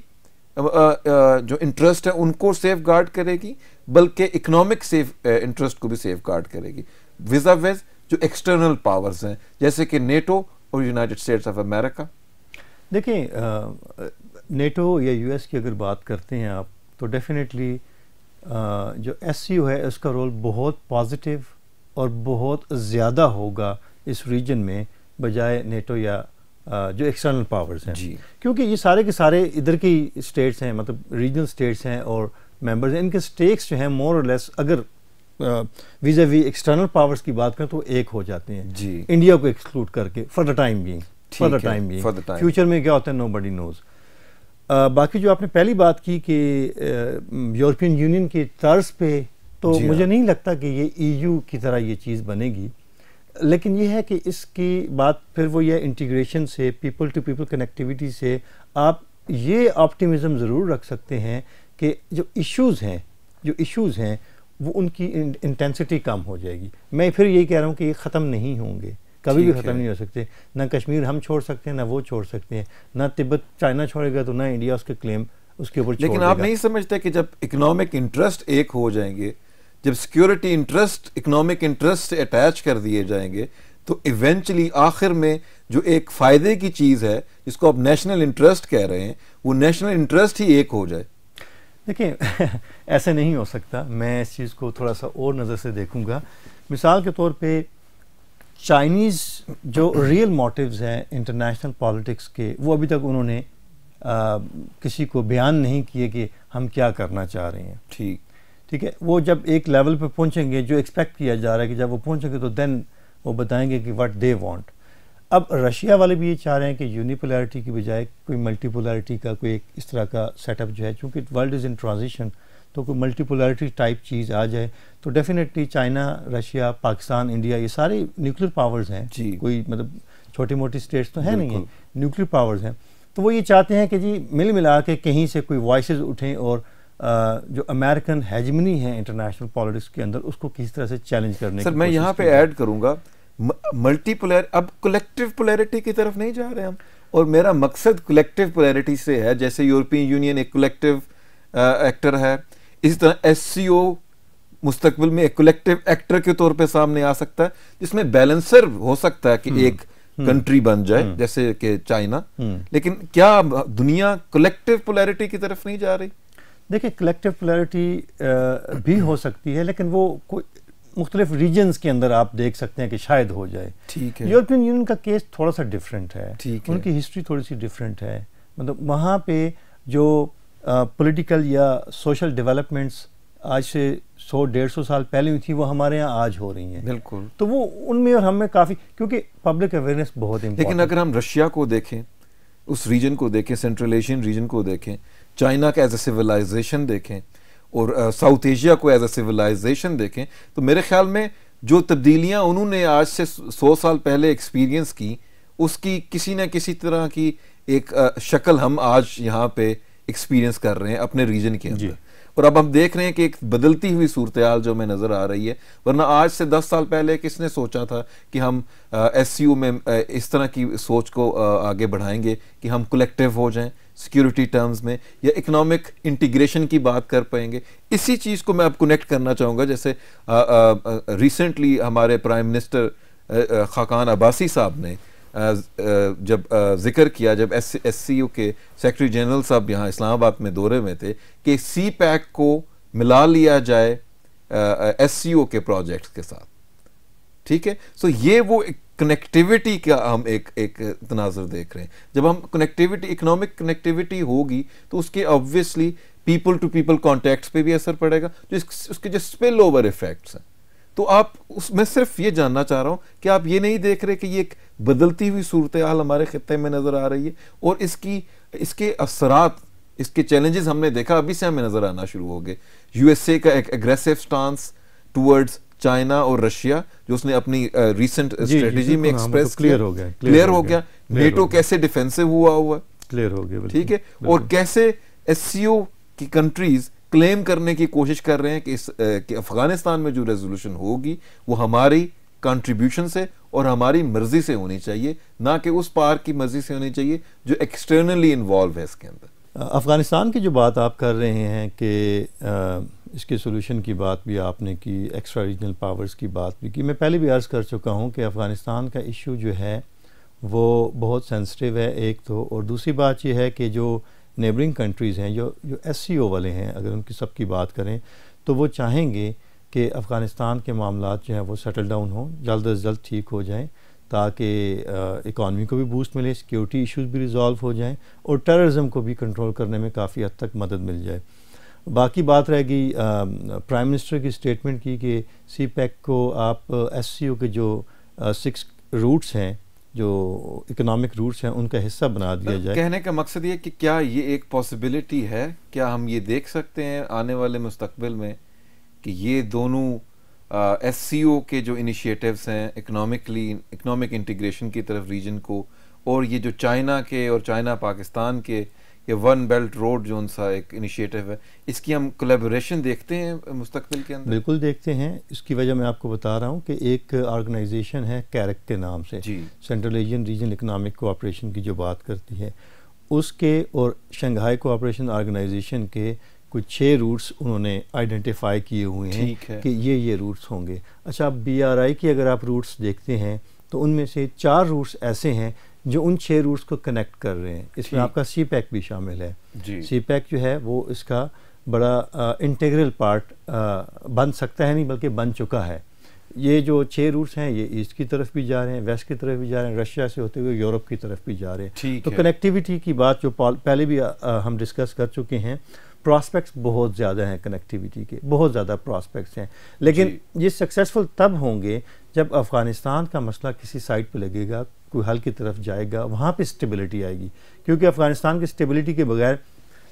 जो इंटरेस्ट है उनको सेफ गार्ड करेगी, बल्कि इकोनॉमिक इंटरेस्ट को भी सेफ गार्ड करेगी विज़ा विज़ जो एक्सटर्नल पावर्स हैं जैसे कि नेटो और यूनाइटेड स्टेट्स ऑफ अमेरिका। देखिए, नेटो या यूएस की अगर बात करते हैं आप, तो डेफिनेटली जो एससीओ है उसका रोल बहुत पॉजिटिव और बहुत ज़्यादा होगा इस रीजन में बजाय नेटो या जो एक्सटर्नल पावर्स हैं, क्योंकि ये सारे के सारे इधर की स्टेट्स हैं, मतलब रीजनल स्टेट्स हैं और मेंबर्स हैं, इनके स्टेक्स जो हैं मोर और लेस अगर वीज़ा वी एक्सटर्नल पावर्स की बात करें तो एक हो जाते हैं जी, इंडिया को एक्सक्लूड करके for the time being, future में क्या होता है नोबडी नोज। बाकी जो आपने पहली बात की कि यूरोपियन यूनियन की तर्ज पे, तो मुझे नहीं लगता कि ये ईयू की तरह ये चीज़ बनेगी, लेकिन ये है कि इसकी बात फिर वो ये इंटीग्रेशन से, पीपल टू पीपल कनेक्टिविटी से आप ये ऑप्टिमिज्म ज़रूर रख सकते हैं कि जो इश्यूज़ हैं वो उनकी इंटेंसिटी कम हो जाएगी। मैं फिर यही कह रहा हूँ कि ये ख़त्म नहीं होंगे, कभी भी ख़त्म नहीं हो सकते, ना कश्मीर हम छोड़ सकते हैं ना वो छोड़ सकते हैं, ना तिब्बत चाइना छोड़ेगा तो ना इंडिया उसके क्लेम उसके ऊपर। लेकिन आप नहीं समझते कि जब इकोनॉमिक इंटरेस्ट एक हो जाएंगे, जब सिक्योरिटी इंटरेस्ट इकोनॉमिक इंटरेस्ट से अटैच कर दिए जाएंगे, तो इवेंचुअली आखिर में जो एक फ़ायदे की चीज़ है जिसको आप नेशनल इंटरेस्ट कह रहे हैं, वो नेशनल इंटरेस्ट ही एक हो जाए। देखिए ऐसे नहीं हो सकता, मैं इस चीज़ को थोड़ा सा और नज़र से देखूंगा। मिसाल के तौर पे चाइनीज़ जो रियल मोटिव्स हैं इंटरनेशनल पॉलिटिक्स के, वो अभी तक उन्होंने किसी को बयान नहीं किए कि हम क्या करना चाह रहे हैं। ठीक है, वो जब एक लेवल पे पहुंचेंगे, जो एक्सपेक्ट किया जा रहा है कि जब वो पहुंचेंगे तो देन वो बताएंगे कि व्हाट दे वांट। अब रशिया वाले भी ये चाह रहे हैं कि यूनिपोलैरिटी की बजाय कोई मल्टीपोलैरिटी का कोई एक इस तरह का सेटअप जो है, चूँकि वर्ल्ड इज़ इन ट्रांजिशन, तो कोई मल्टीपोलैरिटी टाइप चीज़ आ जाए तो definitely China, Russia, Pakistan, India, ये सारे न्यूक्लियर पावर्स हैं, कोई मतलब छोटी मोटी स्टेट्स तो है नहीं है, न्यूक्लियर पावर्स हैं। तो वो ये चाहते हैं कि जी मिल मिला के कहीं से कोई वॉइसेस उठें और जो अमेरिकन हेजमनी है इंटरनेशनल पॉलिटिक्स के अंदर, उसको किस तरह से चैलेंज करने की सर मैं यहाँ पे ऐड करूँगा, मल्टीपोलर, अब कलेक्टिव पोलैरिटी की तरफ नहीं जा रहे हम, और मेरा मकसद कलेक्टिव पोलैरिटी से है। जैसे यूरोपियन यूनियन एक कलेक्टिव एक्टर है, इसी तरह एससीओ मुस्तकबिल में एक कलेक्टिव एक्टर के तौर पे सामने आ सकता है, जिसमें बैलेंसर हो सकता है कि एक कंट्री बन जाए जैसे कि चाइना। लेकिन क्या दुनिया कलेक्टिव पोलैरिटी की तरफ नहीं जा रही? देखिए, कलेक्टिव पोलैरिटी भी हो सकती है, लेकिन वो कोई मुख्तलिफ रीजन्स के अंदर आप देख सकते हैं कि शायद हो जाए। ठीक है, यूरोपियन यूनियन का केस थोड़ा सा डिफरेंट है, उनकी हिस्ट्री थोड़ी सी डिफरेंट है। मतलब वहाँ पे जो पॉलिटिकल या सोशल डेवलपमेंट्स आज से 100-150 साल पहले हुई थी, वो हमारे यहाँ आज हो रही हैं। बिल्कुल, तो वो उनमें और हमें काफ़ी, क्योंकि पब्लिक अवेयरनेस बहुत इम्पोर्टेंट। लेकिन अगर हम रशिया को देखें, उस रीजन को देखें, सेंट्रल एशियन रीजन को देखें, चाइना का एज ए सिविलाइजेशन देखें, और साउथ एशिया को एज ए सिविलाइजेशन देखें, तो मेरे ख्याल में जो तब्दीलियां उन्होंने आज से 100 साल पहले एक्सपीरियंस की, उसकी किसी न किसी तरह की एक शक्ल हम आज यहाँ पे एक्सपीरियंस कर रहे हैं अपने रीजन के अंदर। और अब हम देख रहे हैं कि एक बदलती हुई सूरत हाल जो हमें नज़र आ रही है, वरना आज से 10 साल पहले किसने सोचा था कि हम एससीओ में इस तरह की सोच को आगे बढ़ाएंगे कि हम कलेक्टिव हो जाएं सिक्योरिटी टर्म्स में, या इकोनॉमिक इंटीग्रेशन की बात कर पाएंगे। इसी चीज़ को मैं अब कनेक्ट करना चाहूँगा। जैसे रिसेंटली हमारे प्राइम मिनिस्टर खाकान अब्बासी साहब ने जब जिक्र किया, जब एससीओ के सेक्रेटरी जनरल साहब यहाँ इस्लामाबाद में दौरे में थे, कि सी पैक को मिला लिया जाए एससीओ के प्रोजेक्ट्स के साथ। ठीक है, सो ये वो कनेक्टिविटी का हम एक तनाज़ुर देख रहे हैं। जब हम कनेक्टिविटी, इकोनॉमिक कनेक्टिविटी होगी, तो उसके obviously people to people contacts पे भी असर पड़ेगा, जो उसके जो स्पिल ओवर इफेक्ट्स हैं। तो आप मैं सिर्फ ये जानना चाह रहा हूँ कि आप ये नहीं देख रहे कि ये एक बदलती हुई सूरत हाल हमारे खित्ते में नज़र आ रही है, और इसके असरात, इसके चैलेंजेस हमने देखा अभी से हमें नज़र आना शुरू हो गए। यूएसए का एक एग्रेसिव स्टांस टूवर्ड्स चाइना और रशिया, जो उसने अपनी रीसेंट स्ट्रेटजी में एक्सप्रेस क्लियर हो गया। नेटो कैसे डिफेंसिव हुआ क्लियर हो गया, ठीक है, और कैसे एससीओ की कंट्रीज क्लेम करने की कोशिश कर रहे हैं कि अफगानिस्तान में जो रेजोल्यूशन होगी वो हमारी कंट्रीब्यूशन से और हमारी मर्जी से होनी चाहिए, ना कि उस पार की मर्जी से होनी चाहिए जो एक्सटर्नली इन्वॉल्व है इसके अंदर। अफ़गानिस्तान की जो बात आप कर रहे हैं कि इसके सोल्यूशन की बात भी आपने की, एक्स्ट्रा रीजनल पावर्स की बात भी की। मैं पहले भी अर्ज़ कर चुका हूँ कि अफ़गानिस्तान का इशू जो है वो बहुत सेंसिटिव है एक तो, और दूसरी बात ये है कि जो नेबरिंग कंट्रीज़ हैं, जो एससीओ वाले हैं, अगर उनकी सब की बात करें तो वो चाहेंगे कि अफ़गानिस्तान के मामलात जो हैं वो सेटल डाउन हों, जल्द अज जल्द ठीक हो जाएं, ताकि इकॉनमी को भी बूस्ट मिले, सिक्योरिटी इश्यूज़ भी रिजॉल्व हो जाएं, और टेररिज्म को भी कंट्रोल करने में काफ़ी हद तक मदद मिल जाए। बाकी बात रहेगी प्राइम मिनिस्टर की स्टेटमेंट की कि सी पैक को आप एससीओ के जो 6 रूट्स हैं, जो इकोनॉमिक रूट्स हैं, उनका हिस्सा बना दिया जाए। कहने का मकसद ये कि क्या ये एक पॉसिबिलिटी है, क्या हम ये देख सकते हैं आने वाले मुस्तकबिल में कि ये दोनों एससीओ के जो इनिशिएटिव्स हैं इकोनॉमिक इंटीग्रेशन की तरफ रीजन को, और ये जो चाइना के और चाइना पाकिस्तान के ये वन बेल्ट रोड जो उनसा एक इनिशिएटिव है, इसकी हम कोलैबोरेशन देखते हैं मुस्तकबिल के अंदर? बिल्कुल देखते हैं। इसकी वजह मैं आपको बता रहा हूँ कि एक ऑर्गेनाइजेशन है कैरेक के नाम से, central Asian region economic cooperation की जो बात करती है, उसके और शंघाई कोऑपरेशन ऑर्गेनाइजेशन के कुछ 6 रूट्स उन्होंने आइडेंटिफाई किए हुए हैं कि ये रूट्स होंगे। अच्छा, BRI की अगर आप रूट्स देखते हैं तो उनमें से 4 रूट्स ऐसे हैं जो उन 6 रूट्स को कनेक्ट कर रहे हैं। इसमें आपका सी पैक भी शामिल है। सी पैक जो है वो इसका बड़ा इंटीग्रल पार्ट बन सकता है, नहीं बल्कि बन चुका है। ये जो 6 रूट्स हैं ये ईस्ट की तरफ भी जा रहे हैं, वेस्ट की तरफ भी जा रहे हैं, रशिया से होते हुए यूरोप की तरफ भी जा रहे हैं। तो कनेक्टिविटी की बात जो पहले भी हम डिस्कस कर चुके हैं, प्रॉस्पेक्ट्स बहुत ज़्यादा हैं कनेक्टिविटी के, बहुत ज़्यादा प्रॉस्पेक्ट्स हैं, लेकिन ये सक्सेसफुल तब होंगे जब अफ़गानिस्तान का मसला किसी साइड पे लगेगा, कोई हल की तरफ जाएगा, वहाँ पे स्टेबिलिटी आएगी। क्योंकि अफ़गानिस्तान की स्टेबिलिटी के बगैर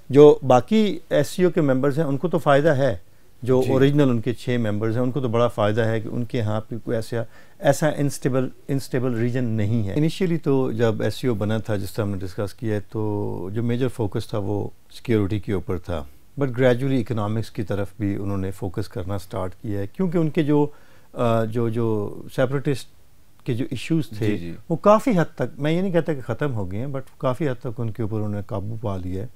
जो बाकी एससीओ के मेंबर्स हैं उनको तो फ़ायदा है, जो ओरिजिनल उनके 6 मेंबर्स हैं उनको तो बड़ा फ़ायदा है कि उनके यहाँ पे कोई ऐसा इंस्टेबल रीजन नहीं है। इनिशियली तो जब एससीओ बना था, जिस तरह हमने डिस्कस किया है, तो जो मेजर फोकस था वो सिक्योरिटी के ऊपर था, बट ग्रेजुअली इकोनॉमिक्स की तरफ भी उन्होंने फोकस करना स्टार्ट किया है, क्योंकि उनके जो सेपरेटिस्ट के जो इश्यूज थे वो काफ़ी हद तक, मैं ये नहीं कहता कि ख़त्म हो गए हैं, बट काफ़ी हद तक उनके ऊपर उन्होंने काबू पा लिया है।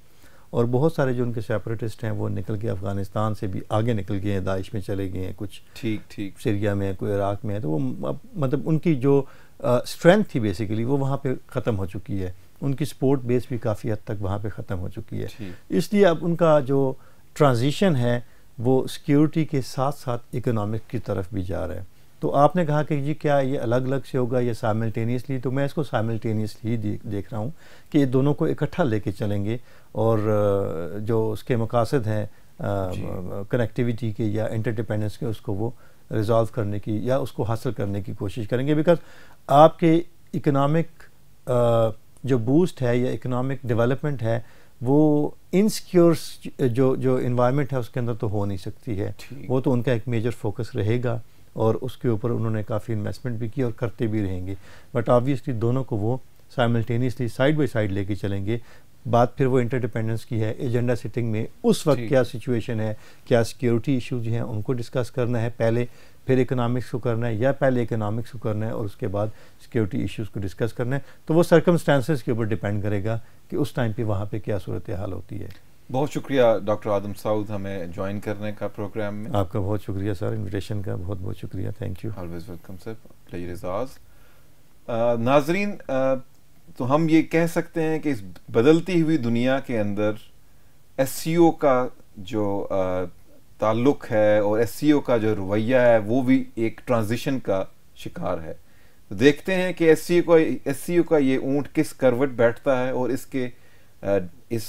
और बहुत सारे जो उनके सेपरेटिस्ट हैं वो निकल के अफ़गानिस्तान से भी आगे निकल गए हैं, दाइश में चले गए हैं, कुछ ठीक सीरिया में, कोई इराक़ में है, तो वो मतलब उनकी जो स्ट्रेंथ थी बेसिकली वो वहाँ पे ख़त्म हो चुकी है, उनकी सपोर्ट बेस भी काफ़ी हद तक वहाँ पे ख़त्म हो चुकी है। इसलिए अब उनका जो ट्रांजिशन है वो सिक्योरिटी के साथ साथ इकोनॉमिक की तरफ भी जा रहा है। तो आपने कहा कि जी क्या ये अलग अलग से होगा या साइमल्टेनियसली, तो मैं इसको साइमल्टेनियसली ही देख रहा हूँ कि ये दोनों को इकट्ठा लेके चलेंगे, और जो उसके मकासद हैं कनेक्टिविटी के या इंटरडिपेंडेंस के, उसको वो रिजॉल्व करने की या उसको हासिल करने की कोशिश करेंगे। बिकॉज आपके इकोनॉमिक जो बूस्ट है या इकोनॉमिक डेवलपमेंट है वो इनसिक्योर जो इन्वायरमेंट है उसके अंदर तो हो नहीं सकती है, वो तो उनका एक मेजर फोकस रहेगा, और उसके ऊपर उन्होंने काफ़ी इन्वेस्टमेंट भी की और करते भी रहेंगे। बट ऑब्वियसली दोनों को वो साइमल्टेनियसली साइड बाई साइड लेके चलेंगे। बात फिर वो इंटरडिपेंडेंस की है, एजेंडा सेटिंग में उस वक्त क्या सिचुएशन है, क्या सिक्योरिटी इश्यूज हैं उनको डिस्कस करना है पहले, फिर इकोनॉमिक्स को करना है, या पहले इकोनॉमिक्स को करना है और उसके बाद सिक्योरिटी इश्यूज़ को डिस्कस करना है। तो वो सर्कमस्टांसेस के ऊपर डिपेंड करेगा कि उस टाइम पे वहाँ पे क्या सूरत हाल होती है। बहुत शुक्रिया डॉक्टर आदम सऊद हमें ज्वाइन करने का प्रोग्राम में। आपका बहुत शुक्रिया सर, इन्विटेशन का बहुत बहुत शुक्रिया, thank you. Always welcome sir, pleasure is hours. नाजरीन, तो हम ये कह सकते हैं कि इस बदलती हुई दुनिया के अंदर एससीओ का जो ताल्लुक़ है और एससीओ का जो रवैया है वो भी एक ट्रांजिशन का शिकार है। तो देखते हैं कि एससीओ का ये ऊंट किस करवट बैठता है और इसके इस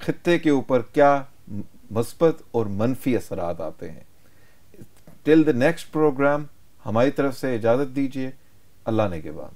खित्ते के ऊपर क्या मस्बत और मनफी असरात आते हैं। टिल द नेक्स्ट प्रोग्राम हमारी तरफ से इजाज़त दीजिए। अल्लाह ने के बाद।